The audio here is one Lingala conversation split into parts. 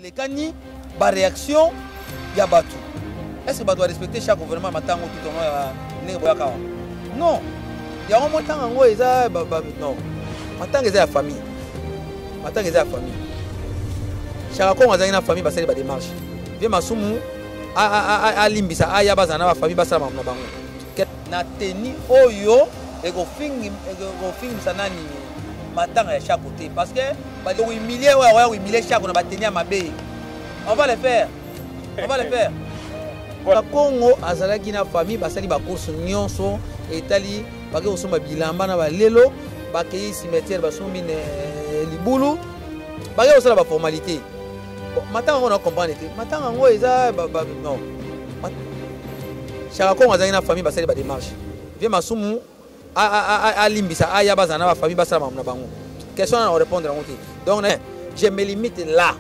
les cani, la réaction, il y a battu. Est-ce que tu dois respecter chaque gouvernement matango tout le monde? Non. Il y a un moment où ils non. Matango est la famille. Matango est la famille. Chaque fois qu'on a une famille, c'est des démarches. Viens masumu a limbisa a ya bazana ba famille basala na bango. Na teni oyo et go fingi sanani matanga ya chaque côté parce que ba do humilier ouais humilier chaque on va tenir à mabe. On va le faire. On va le faire. La Congo azalaki na famille basali ba course nyonso etali ba ke osoma bilamba na ba lelo ba ke cimetière ba somi libulu ba ke osala ba formalité. Matanga on a comprendre te. Matanga ngo eza non. Chaque fois on a une famille basali ba démarche. Viens masumu a limbisa a ya bazana ba famille basala na bango. Question à répondre à côté. Donc je me limite là.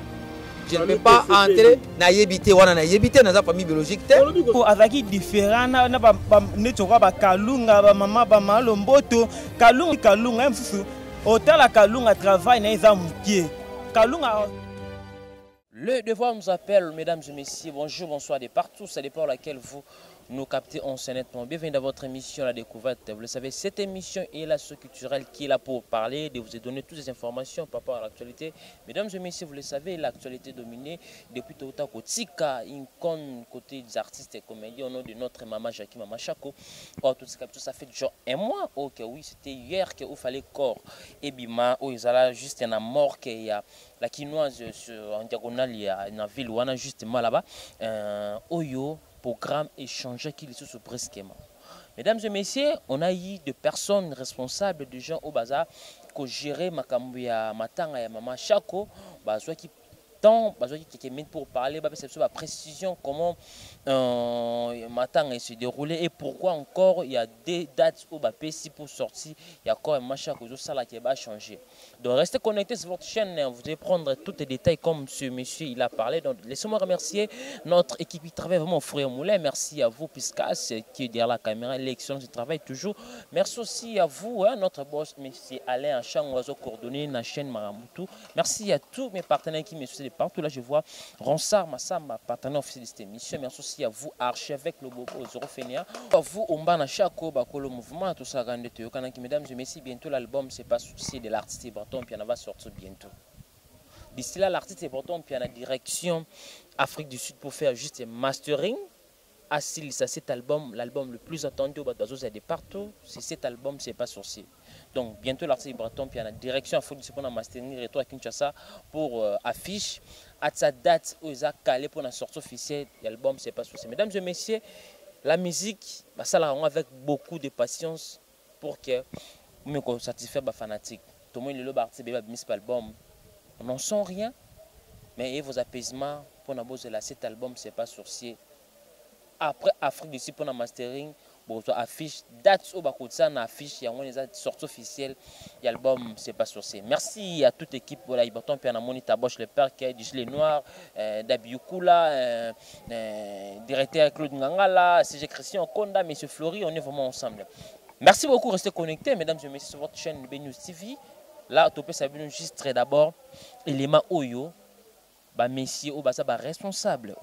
Je ne peux pas entrer na yebité wana na yebité na za famille biologique te. Ko azaki différent na ba netoko ba kalunga ba mama ba malomboto kalunga mfusu otala kalunga travail na eza mukie. Kalunga. Le devoir nous appelle, mesdames et messieurs. Bonjour, bonsoir de partout. Ça dépend laquelle vous nous captez en nettement. Bienvenue dans votre émission La Découverte. Vous le savez, cette émission est la culturelle qui est là pour parler, de vous donner toutes les informations par rapport à l'actualité. Mesdames et messieurs, vous le savez, l'actualité dominée depuis tout à Kotika, Incon, côté des artistes et comédiens, au nom de notre maman Jackie Mama Chako. Or, tout ça fait genre un mois. Ok, oui, c'était hier qu'il fallait corps. Et Bima, où ils allaient juste un mort qu'il y a. La quinoise en diagonale, il y a une ville où on a justement là-bas. Oyo, programme échangé qui est sous brusquement. Mesdames et messieurs, on a eu des personnes responsables de gens au bazar qui gèrent Makambuya Matanga et Mama Chako, soit qui temps, qui est pour parler, c'est la précision comment Matanga se déroulé et pourquoi encore il y a des dates où si pour sortir, il y a encore un machin qui va changer. Donc restez connectés sur votre chaîne, vous allez prendre tous les détails comme ce monsieur il a parlé. Donc laissez-moi remercier notre équipe qui travaille vraiment au frère Moulin. Merci à vous Piscas qui est derrière la caméra, l'excellent du travail toujours. Merci aussi à vous, notre boss, monsieur Alain Achang, oiseau coordonné, la chaîne Maramutu. Merci à tous mes partenaires qui me suivent partout. Là je vois Ronsard Massamba, partenaire officiel de cette émission. Merci aussi à vous archevêque le Bobo Zorofénia. À vous Ombana Chako, le mouvement, tout ça, mesdames et messieurs, bientôt l'album c'est pas souci de l'artiste Breton, puis on va sortir bientôt. D'ici là, l'artiste Breton, puis on a direction Afrique du Sud pour faire juste un mastering. Assis à cet album, l'album le plus attendu au Badazo, c'est de partout. C'est cet album, c'est pas sorcier. Donc bientôt l'artiste Breton, puis on a direction Afrique du Sud pour un mastering, retour à Kinshasa pour affiche. À sa date où ils ont calé pour la sortie officielle, l'album c'est pas sorcier. Mesdames et messieurs, la musique, ça la rend avec beaucoup de patience pour que nous satisfaire les fanatiques. Tout le monde est là, cet album, on n'en sent rien, mais vos apaisements pour cet album c'est pas sorcier. Après Afrique du Sud pour la mastering, affiche date au Bakotsa na affiche, il y a une sortie officielle, l'album c'est pas sorcier. Merci à toute l'équipe pour la Iberton, puis à Moni Taboche le père qui est du Gilet Noir, Dabiukula, directeur Claude Ngangala, CG Christian Konda, M. Flori, on est vraiment ensemble. Merci beaucoup, restez connectés, mesdames et messieurs, sur votre chaîne BNews TV. Là, Topé Sabine juste très d'abord, élément Oyo, messieurs, responsable,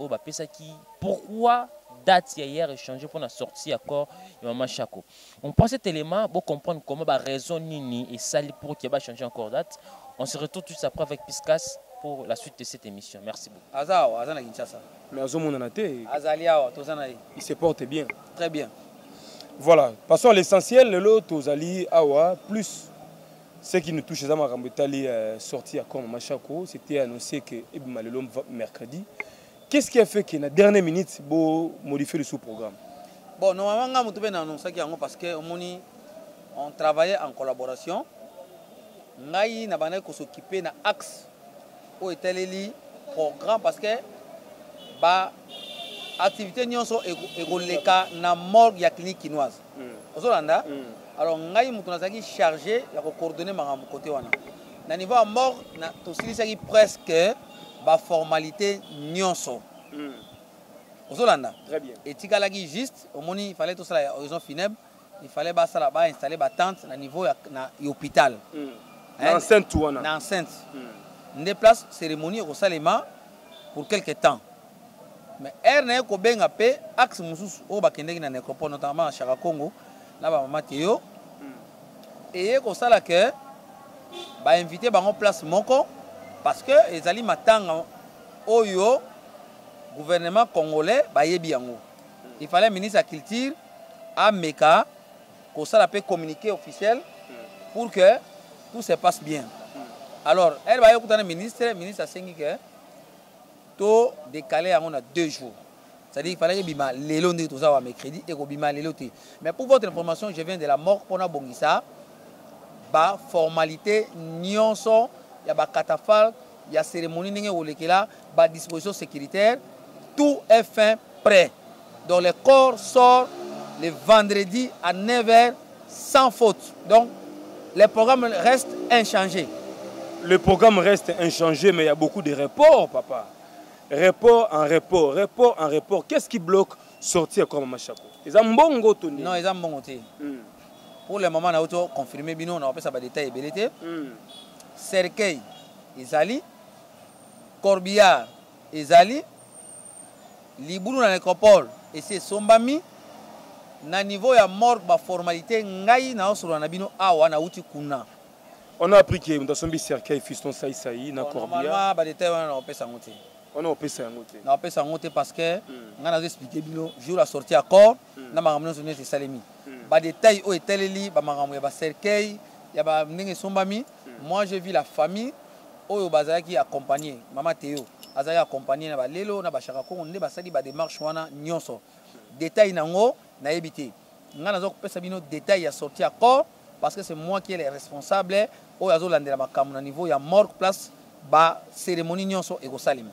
pourquoi date hier échangé pour la sortie accord Mama Chako. On prend cet élément pour comprendre comment raison Nini et Sali pour qu'il va changer encore date. On se retrouve tout après avec Piscas pour la suite de cette émission. Merci beaucoup. Mais il se porte bien. Très bien. Voilà. Passons à l'essentiel. L'autre aux alliés Awa plus ce qui nous touche, c'est sorti à Mama Chako. C'était annoncé que mercredi. Qu'est-ce qui a fait que la dernière minute, vous modifiez le sous-programme? Bon, normalement, nous avons annoncé parce qu'on travaillait en collaboration. Nous avons s'occuper de l'axe où était le programme parce que l'activité est la morgue de la clinique chinoise. Alors, nous avons chargé de coordonner mon côté. Au niveau de la morgue, nous avons presque la formalité nyonso. Très bien. Et tikalagi juste, il fallait tout ça horizon funèbre, il fallait installer la tente au niveau de l'hôpital. L'enceinte ou l'enceinte. On déplace cérémonie au Salema, pour quelque temps. Mais RNE ko benga pe axe mususu o bakendeki na nécropole notamment à Chaka Congo là ba mama Théo et ko sala que ba invité bango place moko parce que ezali matanga oyo gouvernement congolais ba yebi yango. Il fallait ministre de la culture à Meka ko sala pe communiquer officiel pour que tout se passe bien. Alors elle va écouter le ministre a sengi que to décalé à 2 jours. C'est-à-dire qu'il fallait que bima lelo ndi tout ça wa mercredi et ko bima lelo te. Mais pour votre information, je viens de la mort pour na bongisa ba formalité nyonso ya ba catafalque, ya cérémonie ninge olekela, ba disposition sécuritaire, tout est fin prêt. Donc le corps sort le vendredi à 9h sans faute. Donc le programme reste inchangé. Le programme reste inchangé, mais il y a beaucoup de reports, papa. Report en report, report en report. Qu'est-ce qui bloque sortir comme Machako? Ils ont bon Tony. Non, ils ont bon côté. Pour le moment, on a confirmé, on a fait ça par détail et belleté. Cercueil, Izali. Corbillard, Izali. Liboulou dans l'écropole, et c'est Sombami. Na niveau ya mort, ba formalité, ngai na osoro na bino awa na uti kuna. On a appris que dans son cercueil, fiston Saïsaï, na Corbillard. Normalement, ba détail on a fait ça ngoté. On a fait ça ngoté. On a fait ça ngoté parce que on a expliqué bino jour la sortie à corps, na maramno sonné c'est Salemi. Ba détail o eteleli, ba maramno ya ba cercueil, ya ba ndenge Sombami. Moi j'ai vu la famille oyo bazaki accompagné, maman Théo, azaki accompagné na ba lelo na ba Chaka Congo, ndé ba sali ba démarche wana nyonso. Détail nango na ebité. Ngana zo pesa bino détail ya sortie à corps parce que c'est moi qui est le responsable au yazo landela makamu na niveau ya mort place ba cérémonie nyonso ego salim.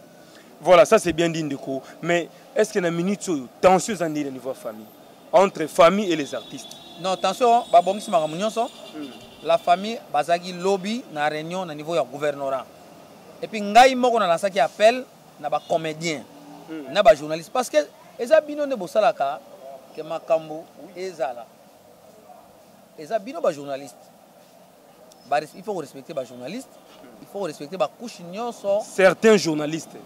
Voilà, ça c'est bien dit Ndeko, mais est-ce qu'il y a une minute tension au niveau famille entre famille et les artistes? Non, attention, ba bongisi makamu nyonso. La famille bazaki lobby na réunion na niveau ya gouvernorat. Et puis ngai moko na lansaki appel na ba comédien, na ba journaliste parce que eza bino ne bosalaka que makambo ezala. Eza bino ba journaliste. Il faut respecter les journalistes, il faut respecter les couches nyonso. Certains journalistes,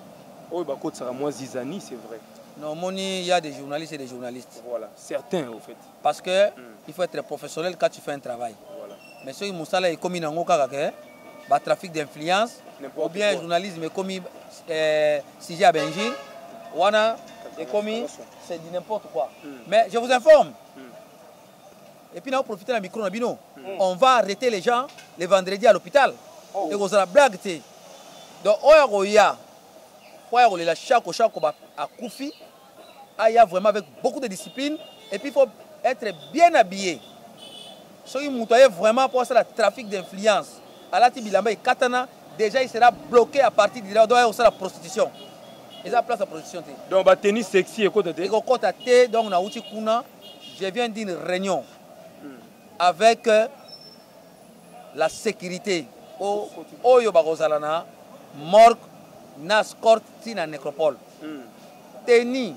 oh bah côté ça moins Zizani, c'est vrai. Non, il y a des journalistes et des journalistes. Voilà, certains au fait. Parce que il faut être professionnel quand tu fais un travail. Voilà. Mais ceux qui moussala est commis dans le trafic d'influence ou bien journalisme est commis sujet à Benji, wana est commis c'est du n'importe quoi. Mais je vous informe. Et puis, nous profitons de micro. On va arrêter les gens le vendredi à l'hôpital. Et vous allez blague. Donc, il y a chaque à Koufi. Il y a vraiment avec beaucoup de discipline. Et puis, il faut être bien habillé. Si vous avez vraiment pour ça le trafic d'influence, à la Tibilamba et Katana, déjà il sera bloqué à partir de là. Donc, il y a la prostitution. Il y a place à prostitution. Donc, le tennis sexy et quoi de donc, on a outil Kuna. Je viens d'une réunion avec la sécurité au Yobarozalana, morgue, Nascort, Tina Nécropole. Teni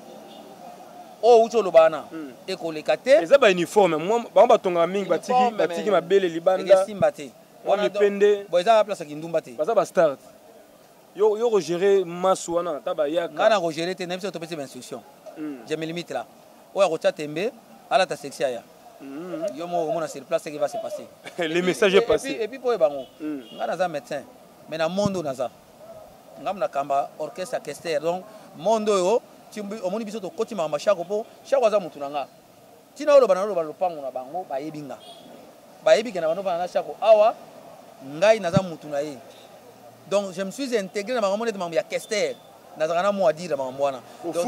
au Ucholobana, Ekolekate. Les abats uniformes, moi, je suis batiki ma belle libanda. On a pende. Boisa place à Kindumbate. Parce que start. Yo gérer Masouana, tabayaka. Ngana go gérer te nemse autopsie d'instruction. Je me limite là. Oya go tembe ala ta section ya. Yo mo na sur place ce qui va se passer. Le message est passé. Et puis pour bango. Ngana za médecin. Mais na mondo naza. Ngam na kamba orchestre orchestre donc mondo yo timbi omoni biso to koti ma mashako po shako za mutu nanga. Tina olo bana pango na bango ba yebinga. Ba yebika na bano bana shako awa ngai naza mutu na ye. Donc je me suis intégré dans ma monnaie de ma orchestre. Nazana mo a dire ma mwana. Donc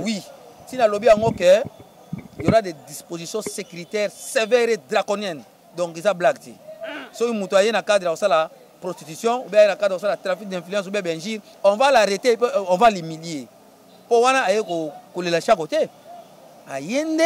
oui, tina lobby ango que il y aura des dispositions sécuritaires sévères et draconiennes. Donc, ils ont blagué. Si vous avez un cadre de la prostitution, ou bien un cadre de la trafic d'influence, ou bien Benji, on va l'arrêter, on va l'humilier. Pour voir qu'on le chaque côté. Ayende,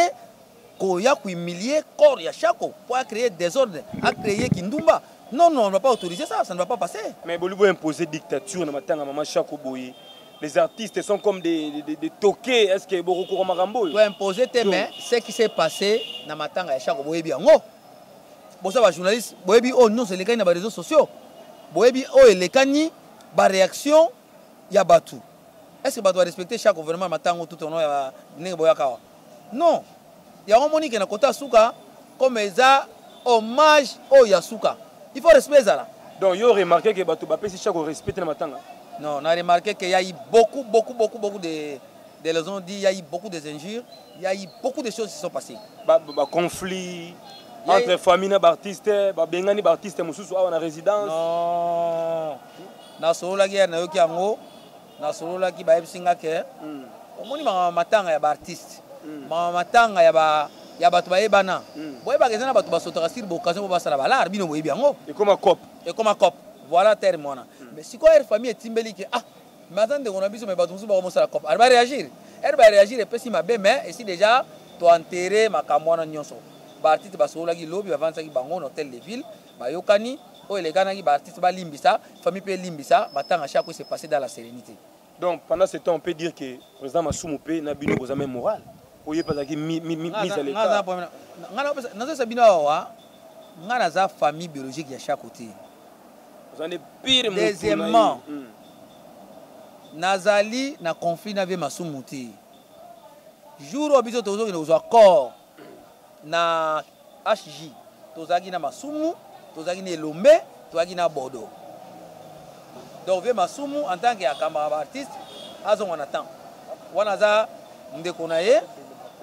qu'on y a humilier corps ya chaque pour créer des ordres, à créer Kindumba. Non, non, on ne va pas autoriser ça, ça ne va pas passer. Mais vous voulez imposer dictature, maman Chako Boye. Les artistes sont comme des toqués. Est-ce que beaucoup de Marambo? Tu as imposé tes mains. Ce qui s'est passé dans ma tanga, chaque boébi en haut. Bon, ça va, journaliste. Boébi, oh non, c'est les gars dans les réseaux sociaux. Boébi, oh, et les cani, par réaction, il y a battu. est-ce que tu dois respecter chaque gouvernement matango tout au long de boyakawa? Non. Il y a un moni qui na kota suka comme ça hommage au Yasuka. Il faut respecter ça. Donc, il y a remarqué que Batou Bapé, si chaque respecte le matin. Non, on a remarqué qu'il y a eu beaucoup de lésions, il y a eu beaucoup d'injures, il y a eu beaucoup de choses qui sont passées. Conflit entre familles et artistes, Bengani artistes, Moussou, en résidence. Non. Na solo la guerre, na yoki ango, na solo la qui ba ebsinga ke. Omoni ma matanga ya ba artiste. Ma matanga ya bato bayebana. Boyeba ke zana bato basotaka sur occasion ba sala bala arbino boyebi ango. Et comme un cop. Et comme un cop. Voilà terme mona. Mais si quoi famille timbeli ke mais attendez on a biso mais bato musu ba commencer la cop. Elle va réagir. Elle va réagir et puis si ma mais et si déjà to enterrer ma kamwana nyonso. Ba artiste ba solo la gi lobby ba vendre ki bango hôtel de ville, ba yokani. Oh, les gars, les artistes, les limbisa, famille peut limbisa, maintenant à chaque fois c'est passé dans la sérénité. Donc pendant ce temps, on peut dire que le président Massoumou P n'a pas eu même moral. Vous pas mis à l'état. Nous avons une famille biologique à chaque côté. Vous en êtes pire. Deuxièmement, Nazali na conflit avec Massoumou P. Jour où nous avons accord na HJ, nous avons na Massoumou. Tozaki na Lomé, tozaki na Bordeaux. Donc ve Masumu en tant que camarade artiste, azo on attend. Wana za ndeko na ye,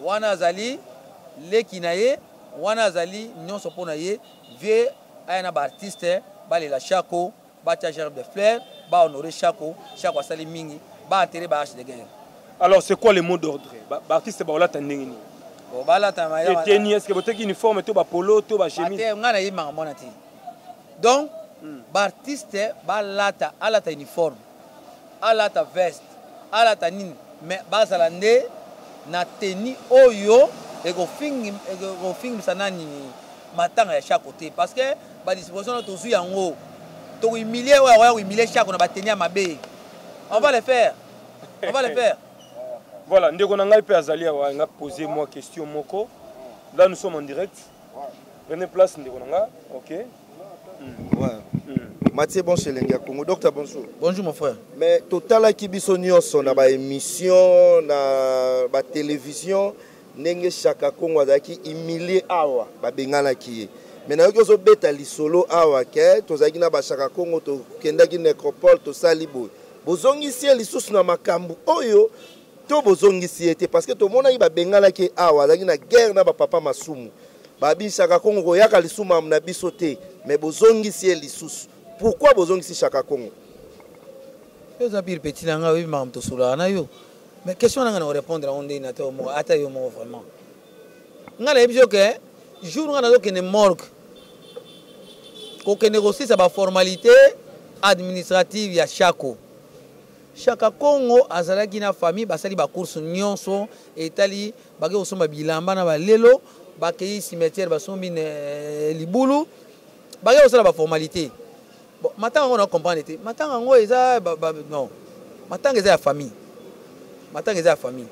wana zali leki na ye, wana zali nyonso pona ye, ve ayana ba artiste, ba le la chako, ba tia gerbe de fleurs, ba honorer chako, chako asali mingi, ba enterrer ba hache de guerre. Alors c'est quoi le mot d'ordre? Ba artiste ba olata ndengini. Bon ba lata ma ya. Est-ce que votre uniforme to ba polo, to ba chemise? Ate ngana yi mangona ti. Donc, l'artiste balata alata uniforme, alata veste, alata nin, mais bazalande na teni oyo et go film sanani matanga ya chaque côté parce que ba disposition to zu yango to humilier wa humilier chaque on ba tenir mabe. On va le faire. On va le faire. Voilà, ndeko na ngai pe azali wa nga poser moi question moko. Là nous sommes en direct. Prenez place ndeko na nga. OK. Ouais. Mathieu bon chez Lenga Congo. Docteur bonjour. Bonjour mon frère. Mais total qui biso nyonso na ba émission na ba télévision ndenge Chaka Congo azaki humilié awa ba bengana ki. Mais na yozo beta lisolo awa ke tozaki na ba Chaka Congo to kendaki nécropole to salibo. Bozongisi lisusu na makambu oyo to bozongisi ete parce que to mona ba bengana ki awa azaki na guerre na ba papa Masumu. Babi Chaka Congo yaka lisuma na biso te. Mais bozongisi lisusu. Pourquoi bozongisi Chaka Congo? Yo zapir petit nanga oui mam to sula na yo. Mais question nanga na répondre on dit na to mo ata yo mo vraiment. Ngala ebjo ke jour ngana zo ke ne morgue. Ko ke négocier sa ba formalité administrative ya Chako. Chaka Congo azalaki na famille basali ba course nyonso etali bage osoma bilamba na ba lelo bakei cimetière basombi ne libulu bage osala ba formalité. Bon, maintenant on a compris. Maintenant on est non. Maintenant c'est la famille. Maintenant c'est la famille.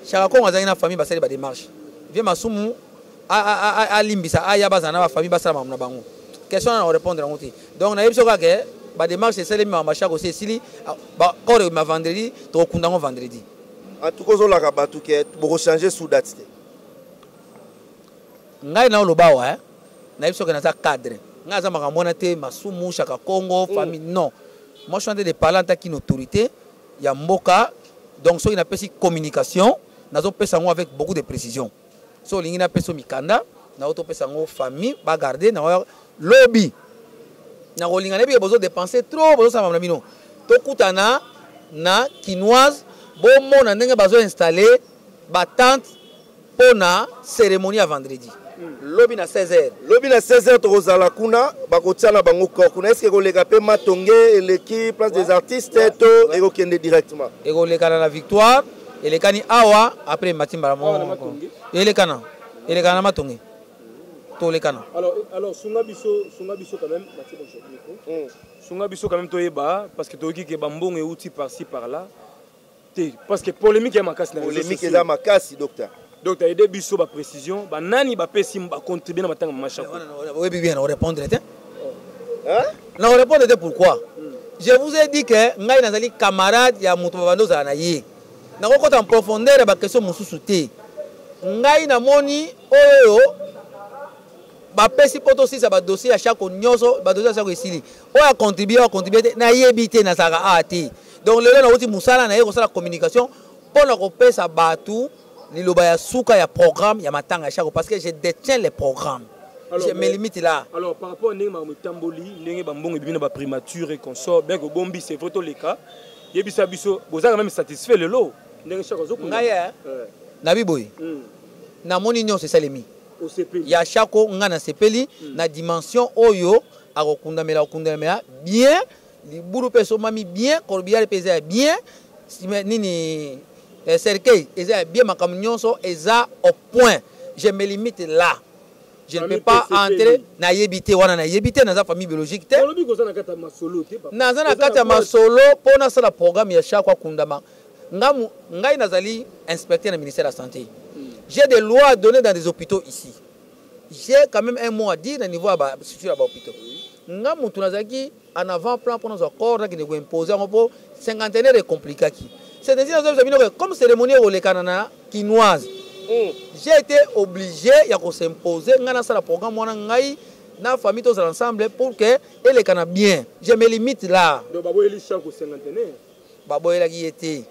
Chaka Congo a une famille basali ba démarche. Viens Masumu a limbisa a ya bazana ba famille basala mamna bango. Question à répondre en côté. Donc on a eu ce que ba démarche c'est celle ma Chaka aussi sili ba corps ma vendredi to kundango vendredi. En tout cas la kabatu ke boko changer sous date. Ngai na lobawa na eu ce que na ta cadre. Ngaza makamona te Masumu Chaka Congo famille non. Moi je suis en train de parler en tant qu'une autorité ya mboka donc so ina pesi communication nazo pesa ngo avec beaucoup de précision. So lingi na peso mikanda na auto pesa ngo famille ba garder na lobby. Na rolinga ne bi besoin dépenser trop besoin ça mamna mino. To kutana na quinoise bo mona ndenge bazo installer ba tente pona cérémonie à vendredi. Lobby na 16h. Lobby na 16h to kozala kuna bakotiana bango kuna est-ce que kolega pe matonge l'équipe place des artistes to eko kende directement. Eko lekana la victoire et les kani awa après matimba mo. Et les kana matonge. To les kana. Alors sunga biso quand même Mathieu bonjour. Sunga biso quand même to yeba parce que to ki ke bambongo euti par-ci par-là. Parce que polémique est makasi na polémique est makasi docteur. Donc, tu as aidé Bissot à précision. Nani va contribuer à ma Chaka. Oui, bien, on répondre. Hein? On répondre pourquoi? Je vous ai dit que ngai nazali camarade ya mutu babando za na ye. Na kokota en profondeur ba question mususu te. Ngai na moni oyo ba pesi poto si ça ba dossier à chaque nyonso ba dossier à chaque esili. O a contribuer na yebité na saka ati. Donc le na oti musala na ye ko sala communication pour na ko pesa batu liloba ya suka ya programme ya matanga chaque parce que je détiens les programmes. Alors, je me limite là. Alors, par rapport à Tamboli, Nengi Bambong et ba primature et consort, bien que Bombi c'est photo les cas, Yebisa Biso, vous avez même satisfait le lot. Nengi Chakozo. Ngaya. Nabi boy. Na moni nyon c'est salemi. Au CPI. Ya chako ngana sepeli na dimension oyo akokundamela bien, liburu peso mami bien, corbial pesa bien, nini cercueil, eza bien makamunyoso eza au point. Je me limite là. Je ne peux pas entrer na yebité wana na yebité na famille biologique te. Na zana kata masolo pona sala programme ya chaque kundama. Ngai nazali inspecteur du ministère de la santé. J'ai des lois à donner dans des hôpitaux ici. J'ai quand même un mot à dire au niveau de structure à l'hôpital. Ngamu tunazaki en avant-plan pour nos accords qui nous imposer un peu cinquantenaire et compliqué. C'est-à-dire comme cérémonie au Lekanana quinoise. J'ai été obligé de s'imposer dans le programme dans la famille tous ensemble pour que les cana bien. Je me limite là. Donc babo eli chaque cinquantenaire. Babo eli qui était.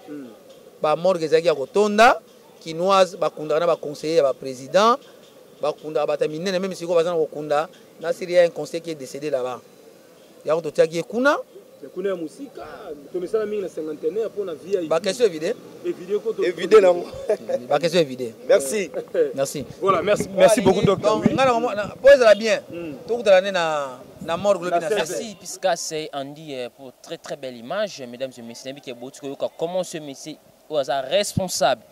Ba morgue zaki ya kotonda quinoise ba kundana ba conseiller ba président ba kunda ba tamine même si ko bazana ko kunda na Syria un conseiller qui est décédé là-bas. Ya ko totiaki kuna. Kuna ya musika to misala mingi na cinquantenaire pour na vie. Ba question évidée. Évidé là. Ba question évidée. Merci. Merci. Voilà, merci beaucoup docteur. Pose la bien. Tout l'année na morgue. Merci puisque c'est Andy pour très très belle image mesdames et messieurs qui est beau comment ce monsieur est responsable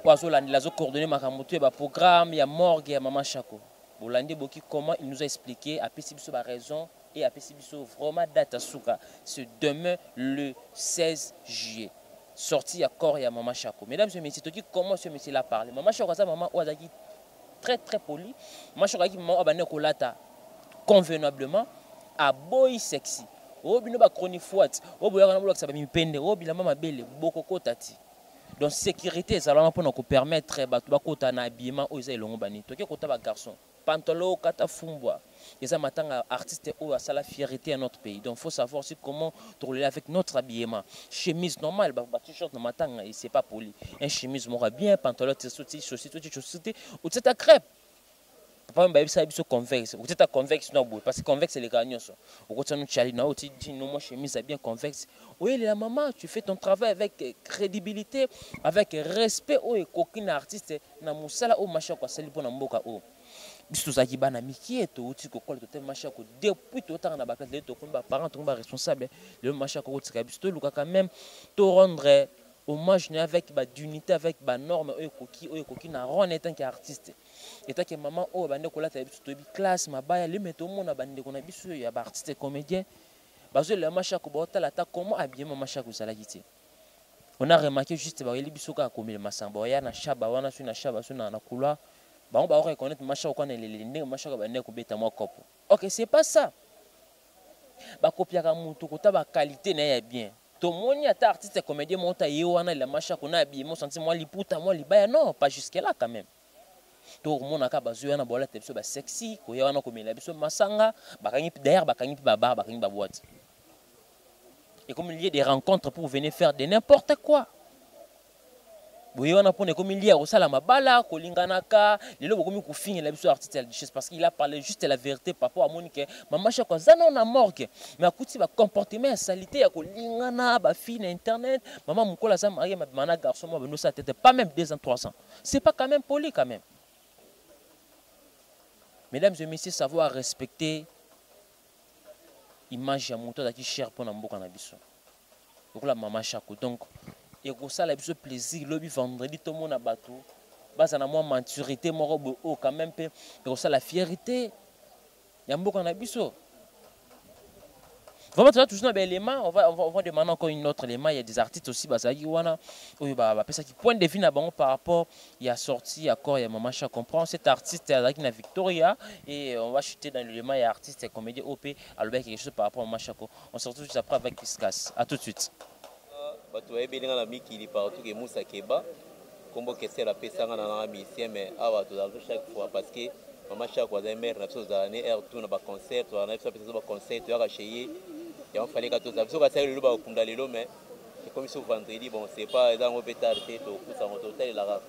pour la coordonner makamoto ba programme ya morgue ya Maman Chako. Bolandi boki comment il nous a expliqué à PCBso ba raison et à PCBso vraiment date souka c'est demain le 16 juillet. Sorti à corps ya Maman Chako. Mesdames et messieurs, comment ce monsieur l'a parlé. Maman Chako ça maman Ouazaki très très poli. Maman Chako qui maman abane kolata convenablement à boy sexy. Obino ba chronifoite, oboya kana bolo sabami pende, obila mama belle bokoko tati. Donc sécurité ça va pour nous permettre batu bakota na habillement oza elongo bani. Toke kota ba garçon, pantalon kata fumbwa. Et ça matanga artiste ou ça la fierté à notre pays. Donc faut savoir aussi comment tourner avec notre habillement. Chemise normale, bah t-shirt no matanga et c'est pas poli. Un chemise m'aura bien, pantalon chaussette ou c'est ta crêpe. Papa m'a dit ça biso convexe. Ou c'est convexe non parce que convexe c'est les gagnants ça. Au côté nous chali na oti dit non moi chemise est bien convexe. Oui la maman, tu fais ton travail avec crédibilité, avec respect au coquine artiste na musala au machin quoi c'est pour na mboka o. Biso zaki bana miki eto uti ko kola to machin ko depuis to tanga na ba classe to ko ba parents to ba responsable le machin ko tika biso to luka quand même to rendre hommage avec ba dignité avec ba norme o koki na ron étant qu'artiste. Et tant que maman oh bande ko la ta biso to bi classe mabaya le meto mona bande ko na biso ya ba artiste comédien bazo le machin ko ba tala ta comment habiller maman chako sala kiti. On a remarqué juste ba eli biso ka komi le masamba ya na shaba wana su na shaba su na couloir. On va reconnaître machin ko na les machin ba ne ko beta mo kopo. OK, c'est pas ça. Ba kopia ka mutu ko ta ba qualité na ya bien. To moni ata artiste comédien monta yewana la machin ko na bien mo senti moi liputa moi libaya non, pas jusque là quand même. To mona ka bazo yana bola te biso ba sexy ko yewana ko mela biso masanga bakangi derrière bakangi ba bar bakangi ba boîte. Et comme il y a des rencontres pour venir faire de n'importe quoi. Boyona pone comme il y a au salama bala kolinganaka lelo bokomi kufinga la biso artiste parce qu'il a parlé juste la vérité par rapport à Monique maman chako zana na morgue mais akuti ba comportement salité ya kolingana ba fille na internet maman mukola za marié ma garçon moi beno sa tête pas même 2 ans 3 ans c'est pas quand même poli quand même. Mesdames et messieurs, savoir respecter image ya moto da ki cher pour na mboka na biso donc la maman chako donc et que ça la biso plaisir lobby vendredi tout monde a battu basa na moi maturité moko bo o quand même pe et que ça la fierté ya mboka na biso Vraiment, tu as toujours un élément. On va demander encore une autre élément. Il y a des artistes aussi, Bazagi Wana, qui point de vue par rapport, il y a sorti, encore, il y a Maman Cha comprend. Cet artiste est na Victoria et on va chuter dans l'élément. Il y a artiste et comédien OP, alors quelque chose par rapport à Maman Chako. On se retrouve juste après avec Piscas. À tout de suite. Tu as bien l'ami qui est partout, qui est Moussa Keba. Comme que c'est la personne dans la mission, mais chaque fois parce que Maman Chako a des mères, on a un concert, on a un concert, on a un chéri. Il fallait que tout ça. Parce que le bas au mais comme ce vendredi, bon, c'est pas dans le pétard, c'est au coup, ça monte au tel là.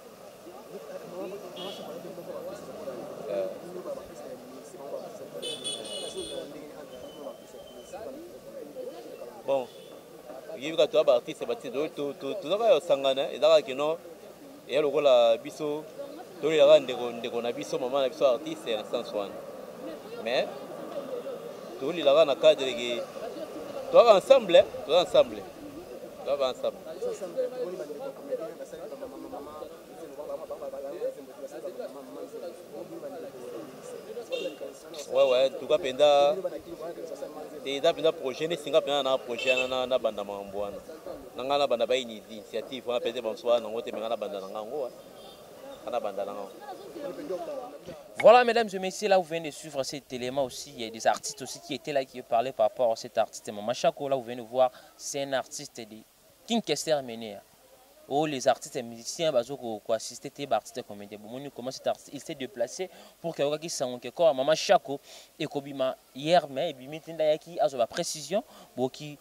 Bon, il y a des artistes, c'est tout ça, sangana, et là, que non, et alors la biso, tous les gens de la biso, maman, la biso artiste, c'est un sens one. Mais, tous les gens dans le cadre de tout ensemble, tout ensemble. Tout ensemble. Ouais, tout cas, pendant des projets, les Singapour pendant un projet, na banda mamboana. Nangana banda ba initiative, on a peut-être bonsoir, on a peut-être banda nangango, na banda nangango. Voilà, mesdames et messieurs, là vous venez de suivre cet élément aussi. Il y a des artistes aussi qui étaient là, qui parlaient par rapport à cet artiste. Maman Chako, là vous venez de voir, c'est un artiste de King Kester Méné. Oh, les artistes et musiciens, qui assistaient à artistes comédiens. Comment cet artiste il s'est déplacé pour que les gens qui sont Maman Chako et Kobima hier, mais il y a une précision. Qui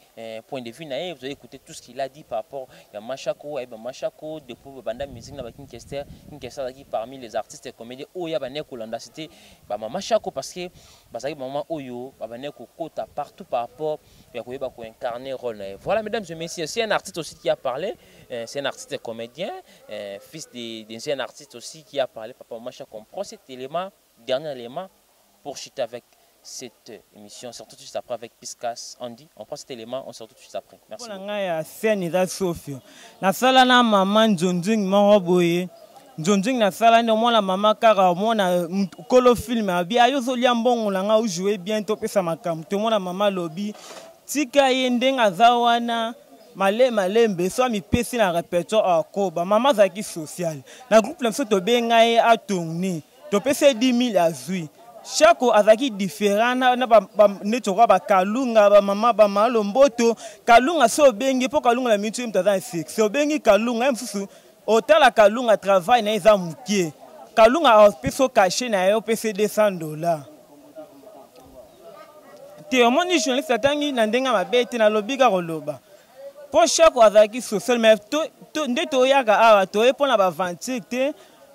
point de vue, vous avez écouté tout ce qu'il a dit par rapport à Maman Chako, depuis le banda musique dans King Kester qui parmi les artistes et comédiens. Oh, il y a une Kolanda, c'était Maman Chako parce que Maman Oyo, Kota partout par rapport à incarner rôle. Voilà, mesdames et messieurs, c'est un artiste aussi qui a parlé. C'est un artiste comédien, fils d'un artiste aussi qui a parlé. Papa Macha comprend cet élément, dernier élément, pour chuter avec cette émission. Surtout tout de suite après avec Piscas. Andy, on prend cet élément, on se retrouve tout de suite après. Merci. Njonjing na sala ndo mwana mama kaka mwana kolo film abi ayozo liambongo langa ujouer bien to pesa makam to mwana mama lobi tika yendenga zawana malembe so mi pesi na répertoire akoba mama zaki social na groupe lemso to benga e atongni to pesa 10 000 azui chaque azaki différent na netoko ba kalunga ba mama ba malo mboto kalunga so bengi po kalunga la mitu mtaza sex so bengi kalunga mfusu Otala Kalunga travaille na eza mukie. Kalunga a peso caché na yo pese $200. Te omoni journaliste tangi na ndenga mabete na lobiga koloba. Po chaque azaki social mais to ndeto yaka awa to epona ba ventir te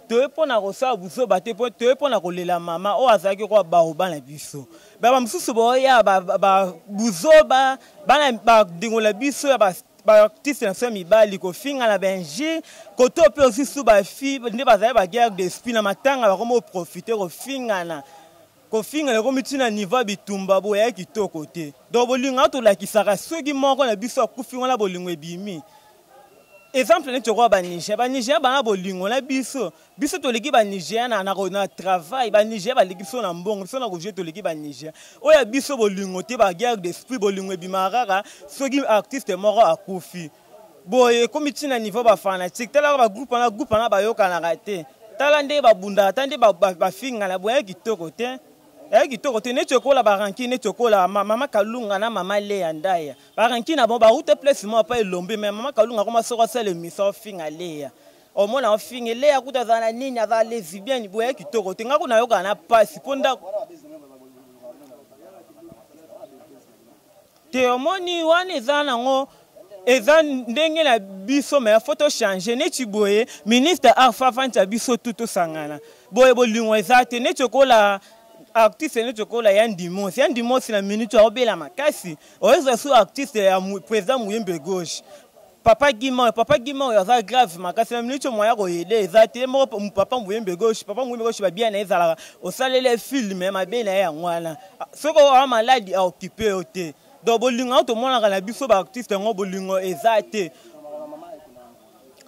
to epona kosa buso bate po to epona kolela mama o azaki ko ba obana biso. Ba msusu boya ba buzo ba dingola biso ya ba artiste na so mibali ko finga na benji ko to pe aussi sous ba fi ne bazali ba guerre d'esprit na matanga ba komo profiter ko finga na ko mitina niveau bitumba bo ya kitoko te do bolinga to la kisaka soki moko na biso akufinga na bolingo ebimi exemple ne toko ba Niger ba bolingo na biso to leki ba Niger na travail ba Niger ba leki so na mbongo so na ko jeto leki ba Niger oya biso bolingo te ba guerre d'esprit bolingo ebimaraka soki artiste moko akufi boye komiti na niveau ba fanatique tala ba groupe na ba yoka na raté tala nde ba bunda tande ba finga na boye kitoko te kitoko te ne chokola ba ranki ne chokola mama Kalunga na mama Leya ndaya ba ranki na bon ba route place mo pa elombe mais mama Kalunga koma soko sele miso finga Leya o mona o finga Leya kuta zana nini ava lesbienne boye kitoko te ngako na yoka na passe ponda te o moni wane zana ngo eza ndenge na biso mais photo changer ne chiboye ministre Alpha Fanta biso tuto sangana boye bolingo eza te ne chokola artiste ne chokola yandimos na minute obela makasi oza sous artiste ya président Muyembe gauche papa Gima ya grave makasi na minute moya ko yede ezate mo papa Muyembe gauche ba bien na ezala osalele film ma bien na ya ngwana soko a maladi a occupé ote do bolingo to mona kana biso ba artiste ngo bolingo ezate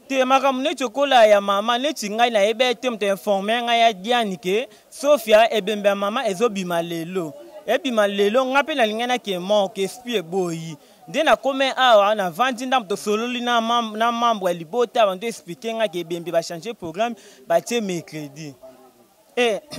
te makam ne chokola ya mama ne tingai na ebe te mte informer nga ya Diani ke Sofia ebembe mama ezobima lelo ebima lelo nga mpe nalingi nake moko esprit eboyi nde nakome awa na vandi ndambo tosololi na membre ya libota bantu explike nga ke ebembe bachange programme batie mercredi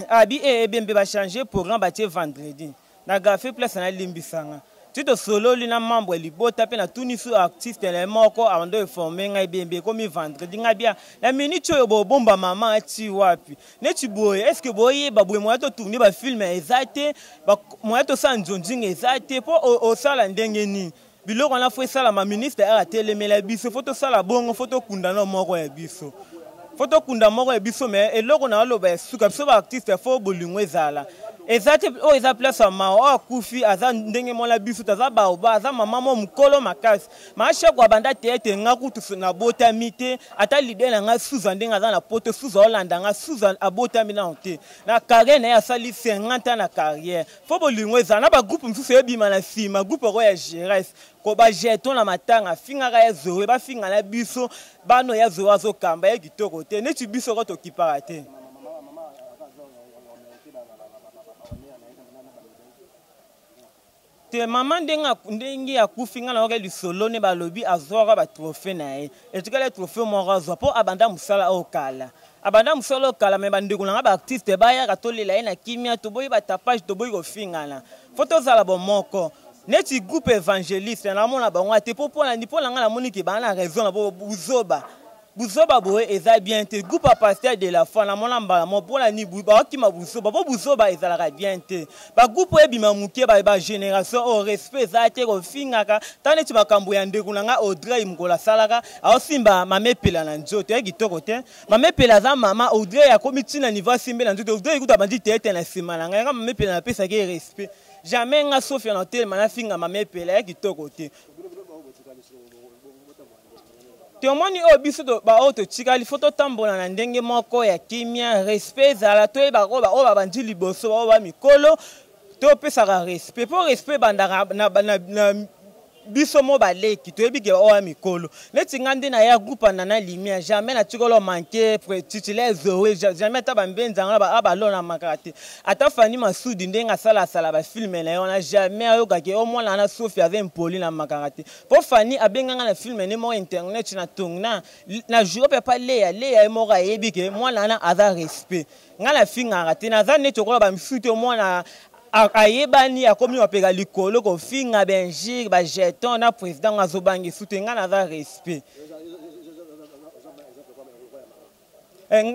abi ebembe bachange programme batie vendredi na gafe place nalimbisanga ti tosololi na membre ya libota mpe natuni su artiste na moko abando eforme nga ebembe ekomi vendredi nga bia na minute oyo bobomba mama ati wapi neti boye estce boyeba boye moya totourne bafilme eza te moya tosala nzonzinga eza te mpo osala ndenge nini biloko wana fo esalama ministre atelemela biso fo tosala bongo fo tokunda na moko ya biso fo tokunda moko ya biso me eloko na oloba esuka biso baartiste fo bolingo ezala eza te oyo eza place ya mao oyo akufi aza ndenge mona biso aza baoba aza mama mo mokolo makasi maashako abanda te ete nga kutu nabotami te ata lider na nga suza ndenge aza na poto suza olanda nga suza abotami nano te na carrière na ye asali 50 na carrière fo bolingo ezala na bagroupe mosusu ebima na nsima groupe oko ya gérès ko bajeton na matanga afingaka ya zoe bafinga na biso bano ya zoe azokamba ye kitoko te neti biso ko tokipaka te te mama ndenge akufi nga na oke lisolo ne balobi azwaka batrofe na ye etikala trofe moko azwa mpo abanda mosala okala abanda mosala okala me bandeko na nga baartiste bayaka tolela ye na kimia toboyi batapage toboyi kofingana fo tozala bomoko neti groupe évangéliste namona bango ate mpo mpo na nga namoni ke bana na raison na bo buzoba boye eza bien te groupe a pasteur de la foi namona mbala mo mpona ni baokima buzoba mpo buzoba ezalaka bien te bagroupe oyo ebima moke bagénération oyo respect eza te kofingaka ntango neti makambo ya ndeko na nga audrey mokolo asalaka aosimba mamepela na nzoto ye kitoko te mamepela aza mama audrey akomi ntina niveau asimbe na nzoto audrey kuta bandi te ete na nsima na ngai nga mamepela napesaki respect jamais nga sofia na hotel manafinga mamepela ye kitoko te tomoni oyo biso baoyo totikali fo totambola na ndenge moko ya kimia respect ezala toyeba oyo babandi liboso baoyo bamikolo topesaka respect mpo respect bandaka na biso mo baleki toyebi ke oyo mikolo neti nga nde na ya groupe na limia jamais na tikolo manke titulaire zoe jamais ata bambenzanga abalona makaka te ata fani masudi ndenge asala bafilme na ye wana jamais ayokaki omwana na sofi aza impoli na makaka te mpo fani abenganga na filme ne moko internet na tonga na jour mpe pa leya ye moko ayebi ke mwana wana aza respect nga na fingaka te naza neti okola bamisusu te omwana ayebani akomi mapeka likolo kofinga benjire bajeton na président azobangi sute nga naza respect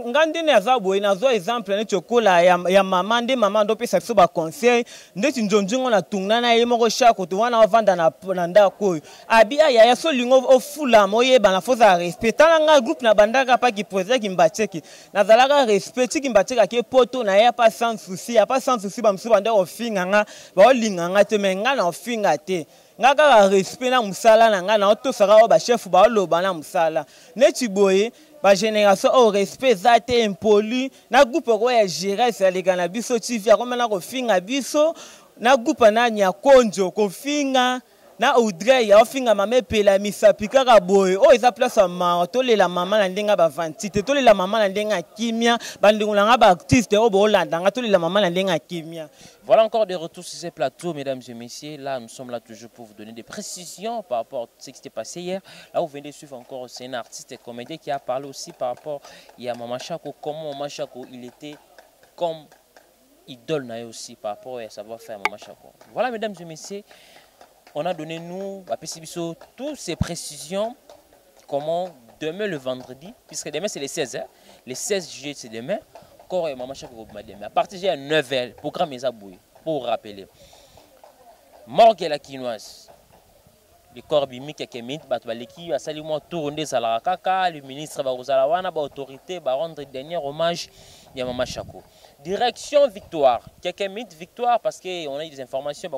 nga ndene aza boye nazwa exemple neti okola ya mama nde mama ndopesa biso baconseil ndeti nzonzingo na tungna na ye moko shako to wana ovanda na ndako oyo abi ayaya solingo ofulama oyebana fozala respect tala nga groupe na bandaka paki président kimbatieki nazalaka respect ti kimbatieki ake poto na ye apa sans souci apa sans souci bamosusu bande ofinga nga baolinga nga te me nga na ofinga te nga kaka respect na mosala na nga na otosaka oyo bashefu baoloba na mosala neti boye bagénération oyo respect eza te impoli na groupe oko ya gérès aleka na biso tv akomena kofinga biso na groupe nani ya konjo kofinga na audrey aofinga mamepela misapi kaka boye oyo eza place ya maro tolela mama na ndenge bavantite tolela mama na ndenge ya kimia bandeko na nga baartiste oyo boolandanga tolela mama na ndenge ya kimia. Voilà encore des retours sur ces plateaux, mesdames et messieurs. Là, nous sommes là toujours pour vous donner des précisions par rapport à ce qui s'était passé hier. Là, vous venez de suivre encore, c'est un artiste et comédien qui a parlé aussi par rapport à Mama Chako, comment Mama Chako, il était comme idole aussi par rapport à savoir-faire Mama Chako. Voilà, mesdames et messieurs, on a donné nous, à Pessibiso, toutes ces précisions, comment demain le vendredi, puisque demain c'est les 16 h, les 16 juillet c'est demain. Et Mama Chako à partir de 9h, programme est aboué, pour rappeler. Morgue la quinoise. Le corps bimique qui est mis, l'équipe a salué tourné à la kaka, le ministre va aux alawana, l'autorité va rendre dernier hommage à Mama Chako. Direction victoire. Quelqu'un mythe victoire parce qu'on a eu des informations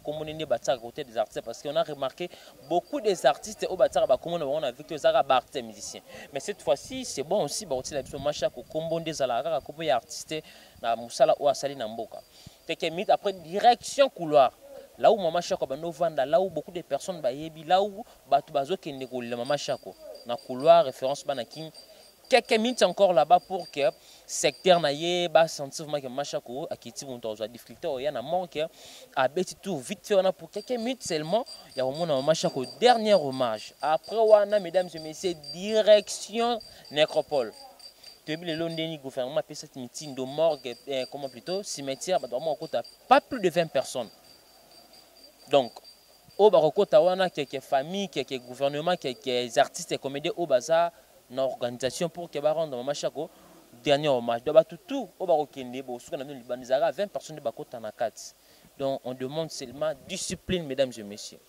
comment on est à côté des artistes parce qu'on a remarqué beaucoup des artistes au bâtard comment on a victoire des musiciens. Mais cette fois-ci c'est bon aussi Mama Chako combo des alara comme les artistes na musala ou asali na mboka. Quelqu'un mythe après direction couloir. Là où Mama Chako bano vanda, là où beaucoup de personnes ba yebi, là où batu bazo kende ko Mama Chako na couloir référence banakim quelques minutes encore là-bas pour que secteur naie ba sentir que machako akiti mon tozo difficulté il y a manque à beti tout vite fait on a pour quelques minutes seulement il y a au moins machako dernier hommage après wana mesdames et messieurs direction nécropole depuis le long dernier gouvernement a cette meeting de morgue comment plutôt cimetière bah on compte pas plus de 20 personnes donc au barokota wana quelques familles quelques gouvernements quelques artistes et comédiens au bazar une organisation pour que rendre machako dernier hommage tout au barokende bo suka na libanizara 20 personnes de bakota na 4 donc on demande seulement discipline mesdames et messieurs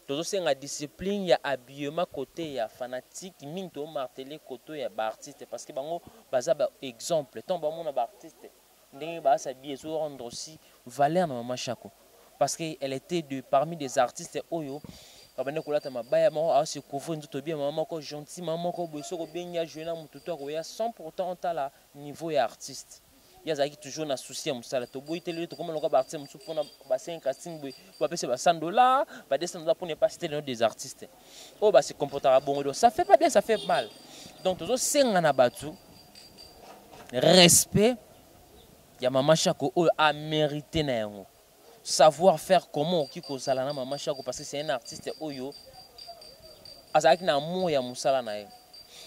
toujours c'est la discipline il y a habillement côté il y a fanatique mine to marteler côté il y a artiste parce que bango baza exemple tant ba mona ba artiste ndenge ba s'habiller so rendre aussi valeur na machako parce qu'elle était parmi des artistes oyo babane kolata mabaya moko a se couvrir nzoto bien maman ko gentil maman ko boso ko benya jeuna mututo ko ya 100% à niveau ya artiste ya zaki toujours na souci ya musala to boy tele to comme loka ba artiste musu pona ba 5 casting boy ba pese ba $100 ba $200 pour ne pas citer le nom des artistes oh ba se comportera bon donc ça fait pas bien ça fait mal donc toujours senga na batu respect ya mama chako o a mérité na yango savoir faire comment qui kozala na mama chako parce que c'est un artiste oyo azaki na amour ya musala na ye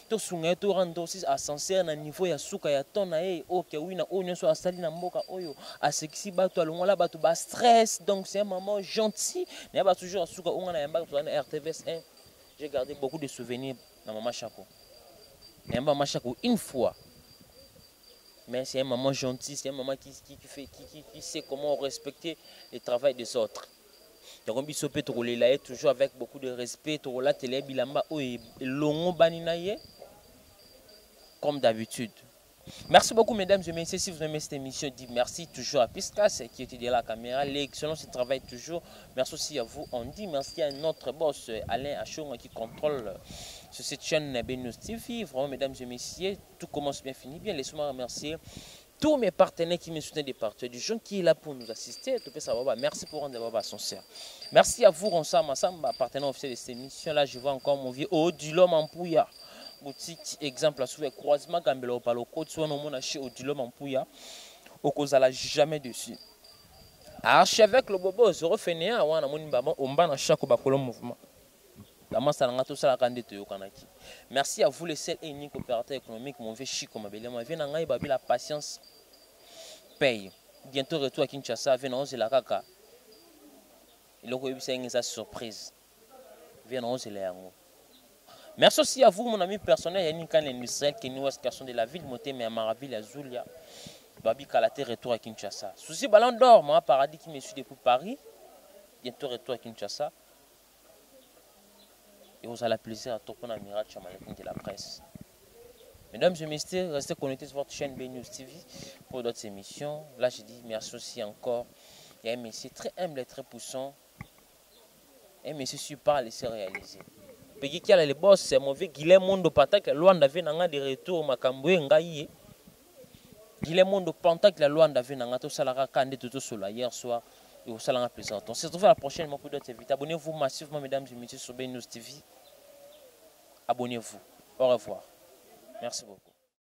to sunga to rando aussi ascenseur na niveau ya suka ya ton na ye OK oui na onyo so asali na mboka oyo a sexy bato alongola bato ba stress donc c'est un maman gentil na ba toujours suka onga na yamba to na RTVS 1 j'ai gardé beaucoup de souvenirs na mama chako na mama chako une fois. Mais c'est un maman gentil, c'est un maman qui sait comment respecter le travail des autres. Donc on peut toujours avec beaucoup de respect, comme d'habitude. Merci beaucoup mesdames et messieurs, si vous aimez cette émission, dites merci toujours à Piscas qui était derrière la caméra, l'excellent se travaille toujours. Merci aussi à vous, on dit merci à notre boss Alain Achon qui contrôle sur cette chaîne BNews TV. Vraiment mesdames et messieurs, tout commence bien, fini bien. Laissez-moi remercier tous mes partenaires qui me soutiennent des partenaires, des gens qui est là pour nous assister. Merci pour rendre sincère. Merci à vous, Ronsama Samba, partenaire officiel de cette émission. Là, je vois encore mon vieux Odilom Ampouya. Boutique exemple sur le croisement Gambelo par le côté soit non mon chez Odilom Ampouya. Au cause à jamais dessus. Archevêque le bobo se refait à wana moni baba omba na chaque bakolo mouvement. La masse à tout ça la candidature au Kanaki. Merci à vous les seuls et uniques opérateurs économiques mon vieux chic comme abelé moi vient ngai babi la patience paye. Bientôt retour à Kinshasa vient on la kaka. Il a eu sa surprise. Vient on la yango. Merci aussi à vous, mon ami personnel, Yannick Industriel, qui nous est de la ville, monté mais à Maraville, à Zulia, Babi Kalaté, retour à Kinshasa. Souci Ballon d'Or, moi, Paradis qui me suit depuis Paris, bientôt retour à Kinshasa. Et vous avez le plaisir à tourner à Mirat Chamalekine de la presse. Mesdames et messieurs, restez connectés sur votre chaîne BNews TV pour d'autres émissions. Là, je dis merci aussi encore. Il y a un monsieur très humble et très poussant. Un monsieur super à laisser réaliser. Peki qui a les boss c'est mauvais Guilhem Mondo Pantak la loi d'avait nanga de retour makambo ngai Guilhem Mondo Pantak la loi d'avait nanga to salara kande tout solo hier soir et au salanga plaisir. On se retrouve la prochaine fois pour d'autres invités. Abonnez-vous massivement mesdames et messieurs sur BNews TV. Abonnez-vous. Au revoir. Merci beaucoup.